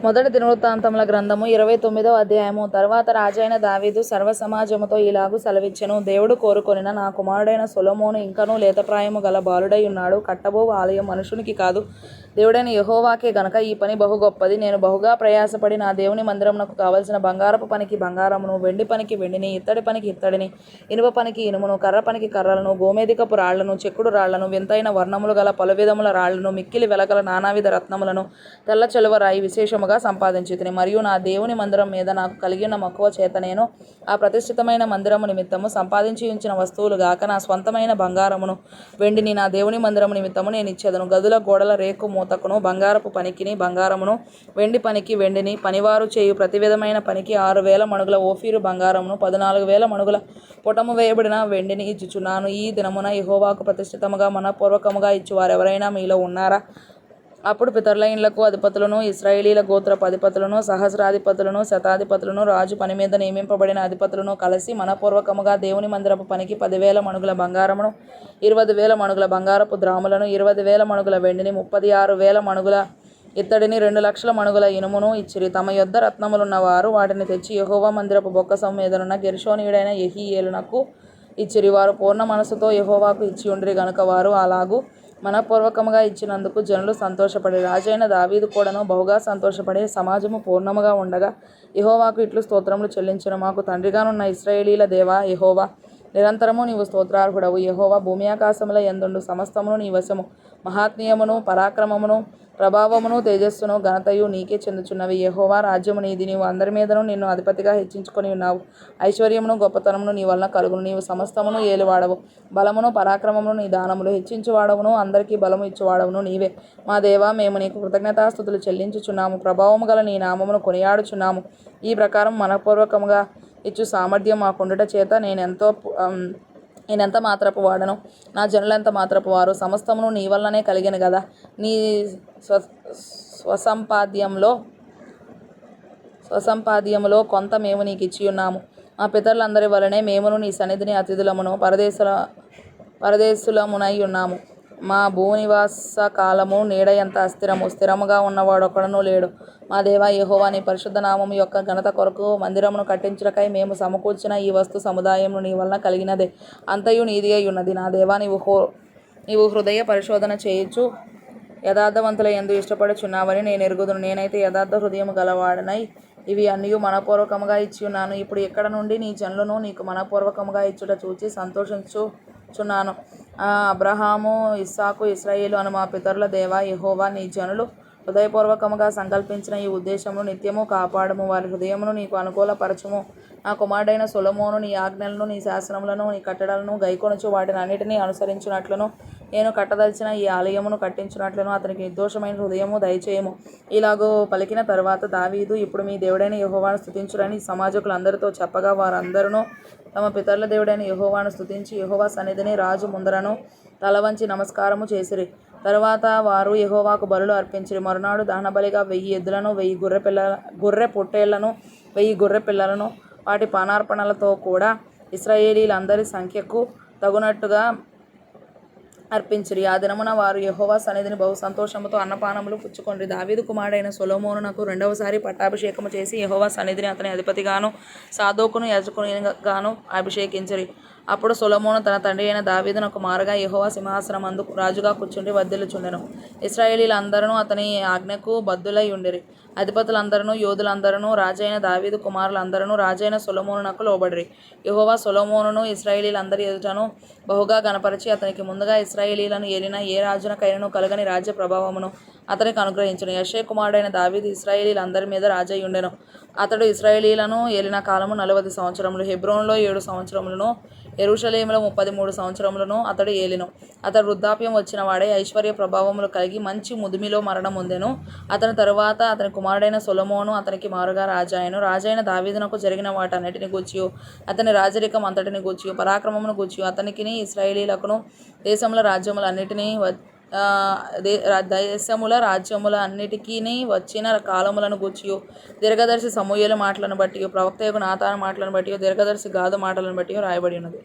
మొదటి దినవృత్తాంతముల గ్రంథము 29వ అధ్యాయము. తరువాత రాజైన దావీదు సర్వసమాజముతో ఇలాగు సెలవిచ్చెను. దేవుడు కోరుకొనిన నా కుమారుడైన సొలొమోను ఇంకనూ లేతప్రాయము గల బాలుడై ఉన్నాడు. కట్టబోవు ఆలయం మనుషునికి కాదు, దేవుడైన యెహోవాకే గనుక ఈ పని బహు గొప్పది. నేను బహుగా ప్రయాసపడి నా దేవుని మందిరమునకు కావలసిన బంగారపు పనికి బంగారమును, వెండి పనికి వెండిని, ఇత్తడి పనికి ఇత్తడిని, ఇనుప పనికి ఇనుమును, కర్ర పనికి కర్రలను, గోమేధికపు రాళ్లను, చెక్కుడు రాళ్లను, వింతైన వర్ణములు గల పలువిధముల రాళ్లను, మిక్కిలి వెలగల నానావిధ రత్నములను, తెల్ల చెలువరాయి విశేషముగా సంపాదించితిని. మరియు నా దేవుని మందిరం మీద నాకు కలిగిన మక్కువ చేత నేను ఆ ప్రతిష్ఠితమైన మందిరము నిమిత్తము సంపాదించి ఉంచిన వస్తువులు గాక నా స్వంతమైన బంగారమును వెండిని నా దేవుని మందిరము నిమిత్తము నేను ఇచ్చేదను. గదుల గోడల రేకు మూతకును, బంగారపు పనికిని బంగారమును, వెండి పనికి వెండిని, పనివారు చేయు ప్రతి విధమైన పనికి 6,000 మణుగుల ఓఫీరు బంగారమును, 14,000 మణుగుల పుటము వేయబడిన వెండిని ఇచ్చుచున్నాను. ఈ దినమున యెహోవాకు ప్రతిష్ఠితముగా మనపూర్వకముగా ఇచ్చు వారెవరైనా మీలో ఉన్నారా? అప్పుడు పితరుల ఇండ్లకు అధిపతులను, ఇశ్రాయేలీల గోత్రపు అధిపతులను, సహస్రాధిపతులను, శతాధిపతులను, రాజు పని మీద నియమింపబడిన అధిపతులను కలిసి మనపూర్వకముగా దేవుని మందిరపు పనికి 10,000 మణుగుల బంగారమును, 20,000 మణుగుల బంగారపు ద్రాములను, 20,000 మణుగుల వెండిని, 36,000 మణుగుల ఇత్తడిని, 2,00,000 మణుగుల ఇనుమును ఇచ్చిరి. తమ యొద్ద రత్నములున్న వారు వాటిని తెచ్చి యెహోవా మందిరపు బొక్కసము మీదనున్న గెర్షోనీయుడైన యెహీయేలునకు ఇచ్చిరి. వారు పూర్ణ మనసుతో యెహోవాకు ఇచ్చియుండిరి గనుక వారు అలాగు మనపూర్వకముగా ఇచ్చినందుకు జనులు సంతోషపడి రాజైన దావీదు కూడాను బహుగా సంతోషపడి సమాజము పూర్ణముగా ఉండగా యెహోవాకు ఇట్లు స్తోత్రములు చెల్లించెను. మాకు తండ్రిగానున్న ఇశ్రాయేలీల దేవా యెహోవా, నిరంతరము నీవు స్తోత్రార్హుడవు. యెహోవా, భూమి ఆకాశముల యందుండు సమస్తమును నీ వశము. మహాత్మ్యమును, పరాక్రమమును, ప్రభావమును, తేజస్సును, ఘనతయు నీకే చెందుచున్నవి. యెహోవా, రాజ్యము నీది. నీవు అందరి మీదను నిన్ను అధిపతిగా హెచ్చించుకొని ఉన్నావు. ఐశ్వర్యమును గొప్పతనమును నీ వలన కలుగును. నీవు సమస్తమును ఏలువాడవు. బలమును పరాక్రమమును నీ దానములు. హెచ్చించువాడవును, అందరికీ బలము ఇచ్చువాడవును నీవే. మా దేవా, మేము నీకు కృతజ్ఞతాస్తుతులు చెల్లించుచున్నాము. ప్రభావము గల నీ నామమును కొనియాడుచున్నాము. ఈ ప్రకారం మనపూర్వకముగా ఇచ్చు సామర్థ్యం మాకుండుట చేత నేనెంత మాత్రపు వాడను, నా జనులెంత మాత్రపు వారు. సమస్తమును నీ వలననే కలిగెను గదా. నీ స్వసంపాద్యములో కొంత మేము నీకు ఇచ్చియున్నాము. మా పితరులందరి వలనే మేమును నీ సన్నిధిని అతిథులమును పరదేశులమునై ఉన్నాము. మా భూనివాస కాలము నీడ ఎంత అస్థిరము, స్థిరముగా ఉన్నవాడొకడునూ లేడు. మా దేవా యెహోవా, నీ పరిశుద్ధ నామము యొక్క ఘనత కొరకు మందిరమును కట్టించుటకై మేము సమకూర్చిన ఈ వస్తు సముదాయమును నీ వలన కలిగినదే. అంతయు నీది అయి ఉన్నది. నా దేవా, నీవు హృదయ పరిశోధన చేయుచు యథార్థవంతుల యందు ఇష్టపడుచున్నావని నేను ఎరుగుదును. నేనైతే యథార్థ హృదయము గలవాడనై ఇవి అన్నియు మనపూర్వకముగా ఇచ్చియున్నాను. ఇప్పుడు ఇక్కడ నుండి నీ జనులను నీకు మనపూర్వకముగా ఇచ్చుట చూచి సంతోషించుచున్నాను. అబ్రహాము, ఇస్సాకు, ఇశ్రాయేలు అను మా పితరుల దేవా యెహోవా, నీ జనులు హృదయపూర్వకముగా సంకల్పించిన ఈ ఉద్దేశమును నిత్యము కాపాడుము. వారి హృదయమును నీకు అనుకూలపరచుము. నా కుమారుడైన సొలొమోను నీ ఆజ్ఞలను, నీ శాసనములను, నీ కట్టడలను గైకొనుచు వాటిని అన్నిటినీ అనుసరించునట్లును, నేను కట్టదలిచిన ఈ ఆలయమును కట్టించునట్లును అతనికి నిర్దోషమైన హృదయము దయచేయము. ఇలాగూ పలికిన తరువాత దావీదు, ఇప్పుడు మీ దేవుడైన యెహోవాను స్తుతించుడని సమాజకులందరితో చెప్పగా వారందరూ తమ పితరుల దేవుడైన యెహోవాను స్తుతించి యెహోవా సన్నిధిని రాజు ముందరను తలవంచి నమస్కారము చేసిరి. తరువాత వారు యెహోవాకు బలులు అర్పించిరి. మరునాడు దహనబలిగా 1000 ఎద్దులను, 1000 గొర్రె పొట్టేళ్లను, 1000 గొర్రె పిల్లలను వాటి పానార్పణలతో కూడా ఇశ్రాయేలీలందరి సంఖ్యకు తగునట్టుగా అర్పించిరి. ఆ దినమున వారు యెహోవా సన్నిధిని బహు సంతోషముతో అన్నపానములు పుచ్చుకొండ్రి. దావీదు కుమారుడైన సొలొమోనునకు రెండవసారి పట్టాభిషేకము చేసి యెహోవా సన్నిధిని అతని అధిపతిగాను, సాదోకును యాజకునిగాను అభిషేకించిరి. అప్పుడు సొలొమోను తన తండ్రి అయిన దావీదునకు మారుగా యెహోవా సింహాసనమందు రాజుగా కూర్చుండి వర్ధిల్లుచుండెను. ఇశ్రాయేలీలందరూ అతని ఆజ్ఞకు బద్ధులై ఉండిరి. అధిపతులందరూ, యోధులందరూ, రాజైన దావీదు కుమారులందరూ రాజైన సొలొమోనునకు లోబడిరి. యెహోవా సొలొమోనును ఇశ్రాయేలీలందరి ఎదుటను బహుగా ఘనపరచి అతనికి ముందుగా ఇశ్రాయేలీలను ఏలిన ఏ రాజునకైనను కలగని రాజ్య ప్రభావమును అతనికి అనుగ్రహించును. యెష్షయి కుమారుడైన దావీదు ఇశ్రాయేలీలందరి మీద రాజై ఉండెను. అతడు ఇశ్రాయేలీలను ఏలిన కాలము 40 సంవత్సరములు. హెబ్రోనులో 7 సంవత్సరములను, యెరూషలేములో 33 సంవత్సరములను అతడు ఏలెను. అతడు వృద్ధాప్యం వచ్చిన వాడై ఐశ్వర్య ప్రభావములు కలిగి మంచి ముదిమిలో మరణమొందెను. అతని తరువాత అతని కుమారుడైన సొలొమోను అతనికి మారుగా రాజాయెను. రాజైన దావీదునకు జరిగిన వాటన్నిటిని గూర్చియు, అతని రాజరికం అంతటిని గూర్చియు, పరాక్రమమును గూర్చియు, అతనికిని ఇశ్రాయేలీలకును దేశముల రాజ్యములన్నిటికీ వచ్చిన కాలములను గూర్చియు, దీర్ఘదర్శి సమూయేలు మాటలను బట్టియు, ప్రవక్తయగు నాతాను మాటలను బట్టియు, దీర్ఘదర్శి గాదు మాటలను బట్టియు రాయబడి ఉన్నది.